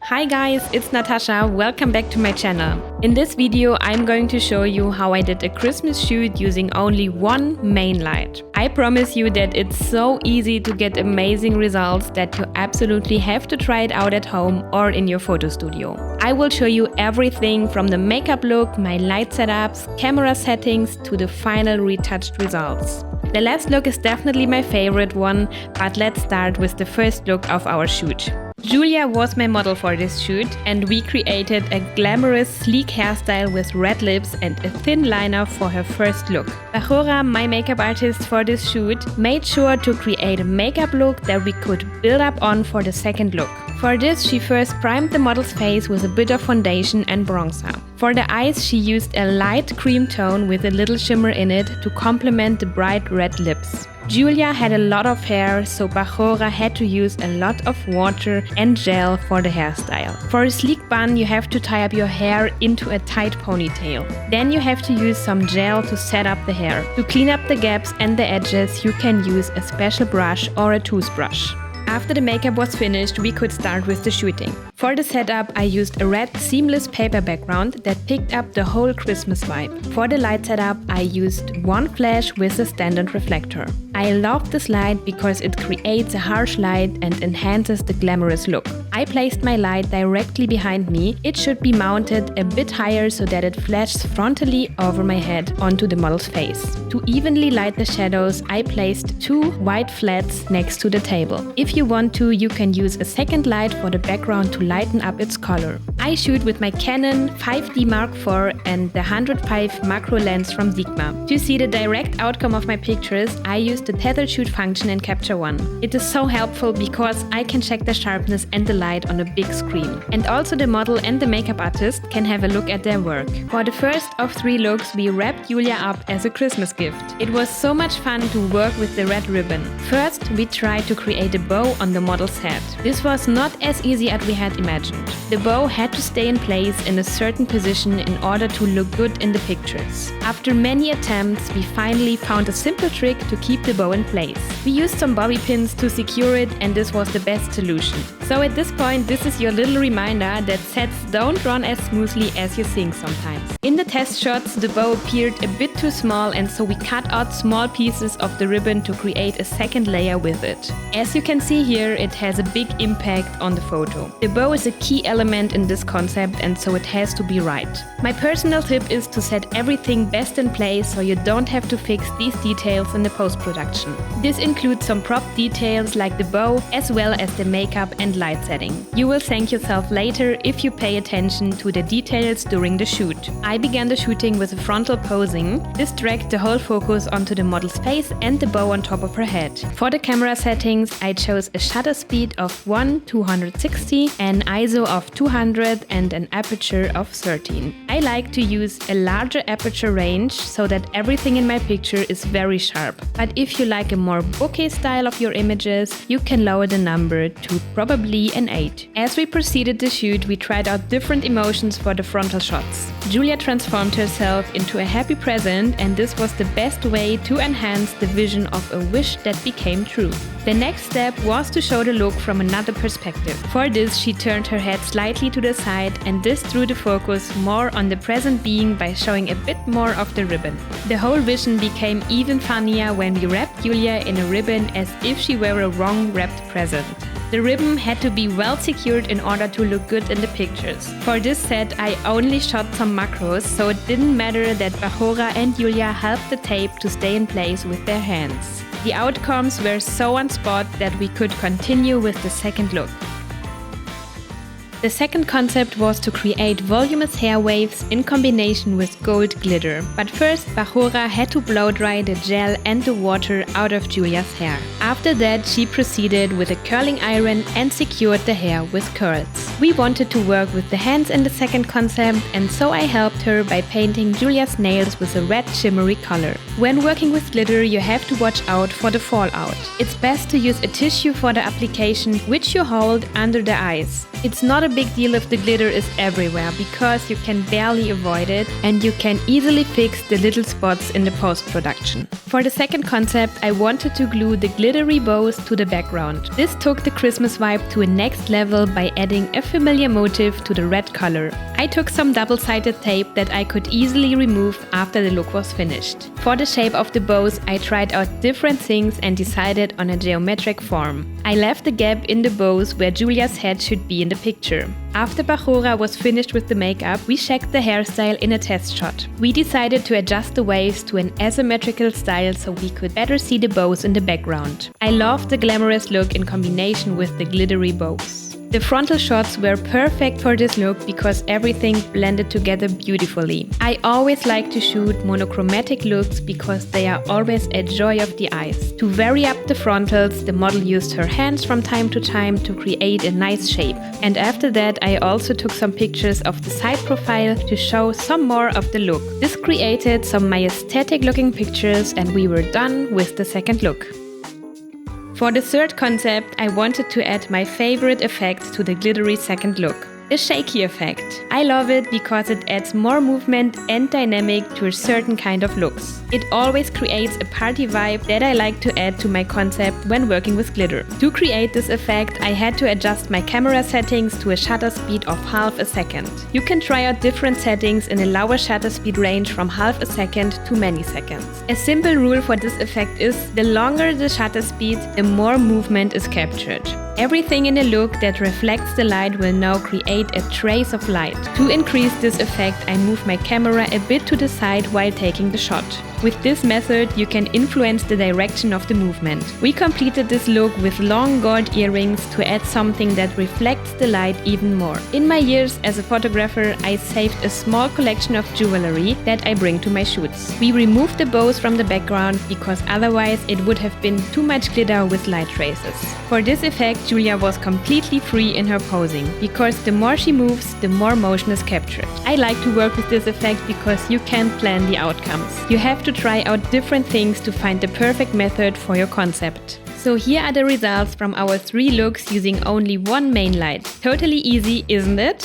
Hi guys, it's Natasha. Welcome back to my channel. In this video, I'm going to show you how I did a Christmas shoot using only one main light. I promise you that it's so easy to get amazing results that you absolutely have to try it out at home or in your photo studio. I will show you everything from the makeup look, my light setups, camera settings to the final retouched results. The last look is definitely my favorite one, but let's start with the first look of our shoot. Julia was my model for this shoot, and we created a glamorous, sleek hairstyle with red lips and a thin liner for her first look. Bajora, my makeup artist for this shoot, made sure to create a makeup look that we could build up on for the second look. For this, she first primed the model's face with a bit of foundation and bronzer. For the eyes, she used a light cream tone with a little shimmer in it to complement the bright red lips. Julia had a lot of hair, so Bajora had to use a lot of water and gel for the hairstyle. For a sleek bun, you have to tie up your hair into a tight ponytail. Then you have to use some gel to set up the hair. To clean up the gaps and the edges, you can use a special brush or a toothbrush. After the makeup was finished, we could start with the shooting. For the setup, I used a red seamless paper background that picked up the whole Christmas vibe. For the light setup, I used one flash with a standard reflector. I love this light because it creates a harsh light and enhances the glamorous look. I placed my light directly behind me. It should be mounted a bit higher so that it flashes frontally over my head onto the model's face. To evenly light the shadows, I placed two white flats next to the table. If you want to, you can use a second light for the background to lighten up its color. I shoot with my Canon 5D Mark IV and the 105 macro lens from Sigma. To see the direct outcome of my pictures, I used the tethered shoot function in Capture One. It is so helpful because I can check the sharpness and the light on a big screen. And also the model and the makeup artist can have a look at their work. For the first of three looks, we wrapped Julia up as a Christmas gift. It was so much fun to work with the red ribbon. First, we tried to create a bow on the model's head. This was not as easy as we had imagined. The bow had to stay in place in a certain position in order to look good in the pictures. After many attempts, we finally found a simple trick to keep the bow in place. We used some bobby pins to secure it, and this was the best solution. So at this point, this is your little reminder that sets don't run as smoothly as you think sometimes. In the test shots, the bow appeared a bit too small, and so we cut out small pieces of the ribbon to create a second layer with it. As you can see here, it has a big impact on the photo. The bow is a key element in this concept, and so it has to be right. My personal tip is to set everything best in place so you don't have to fix these details in the post-production. This includes some prop details like the bow as well as the makeup and light setting. You will thank yourself later if you pay attention to the details during the shoot. I began the shooting with a frontal posing. This dragged the whole focus onto the model's face and the bow on top of her head. For the camera settings, I chose a shutter speed of 1:260, an ISO of 200 and an aperture of 13. I like to use a larger aperture range so that everything in my picture is very sharp. But if you like a more bokeh style of your images, you can lower the number to probably an 8. As we proceeded the shoot, we tried out different emotions for the frontal shots. Julia transformed herself into a happy present, and this was the best way to enhance the vision of a wish that became true. The next step was to show the look from another perspective. For this, she turned her head slightly to the side, and this drew the focus more on the present being by showing a bit more of the ribbon. The whole vision became even funnier when we wrapped Julia in a ribbon as if she were a wrong wrapped present. The ribbon had to be well secured in order to look good in the pictures. For this set, I only shot some macros, so it didn't matter that Bajora and Julia helped the tape to stay in place with their hands. The outcomes were so on spot that we could continue with the second look. The second concept was to create voluminous hair waves in combination with gold glitter. But first, Bajora had to blow dry the gel and the water out of Julia's hair. After that, she proceeded with a curling iron and secured the hair with curls. We wanted to work with the hands in the second concept, and so I helped her by painting Julia's nails with a red shimmery color. When working with glitter, you have to watch out for the fallout. It's best to use a tissue for the application, which you hold under the eyes. It's not a big deal if the glitter is everywhere because you can barely avoid it, and you can easily fix the little spots in the post-production. For the second concept, I wanted to glue the glittery bows to the background. This took the Christmas vibe to a next level by adding a familiar motif to the red color. I took some double-sided tape that I could easily remove after the look was finished. For the shape of the bows, I tried out different things and decided on a geometric form. I left a gap in the bows where Julia's head should be in the picture. After Bajora was finished with the makeup, we checked the hairstyle in a test shot. We decided to adjust the waves to an asymmetrical style so we could better see the bows in the background. I loved the glamorous look in combination with the glittery bows. The frontal shots were perfect for this look because everything blended together beautifully. I always like to shoot monochromatic looks because they are always a joy of the eyes. To vary up the frontals, the model used her hands from time to time to create a nice shape. And after that, I also took some pictures of the side profile to show some more of the look. This created some majestic looking pictures and we were done with the second look. For the third concept, I wanted to add my favorite effect to the glittery second look. The shaky effect. I love it because it adds more movement and dynamic to a certain kind of looks. It always creates a party vibe that I like to add to my concept when working with glitter. To create this effect, I had to adjust my camera settings to a shutter speed of half a second. You can try out different settings in a lower shutter speed range from half a second to many seconds. A simple rule for this effect is the longer the shutter speed, the more movement is captured. Everything in a look that reflects the light will now create a trace of light. To increase this effect, I move my camera a bit to the side while taking the shot. With this method, you can influence the direction of the movement. We completed this look with long gold earrings to add something that reflects the light even more. In my years as a photographer, I saved a small collection of jewelry that I bring to my shoots. We removed the bows from the background because otherwise it would have been too much glitter with light traces. For this effect, Julia was completely free in her posing, because the more she moves, the more motion is captured. I like to work with this effect because you can't plan the outcomes. You have to try out different things to find the perfect method for your concept. So here are the results from our 3 looks using only one main light. Totally easy, isn't it?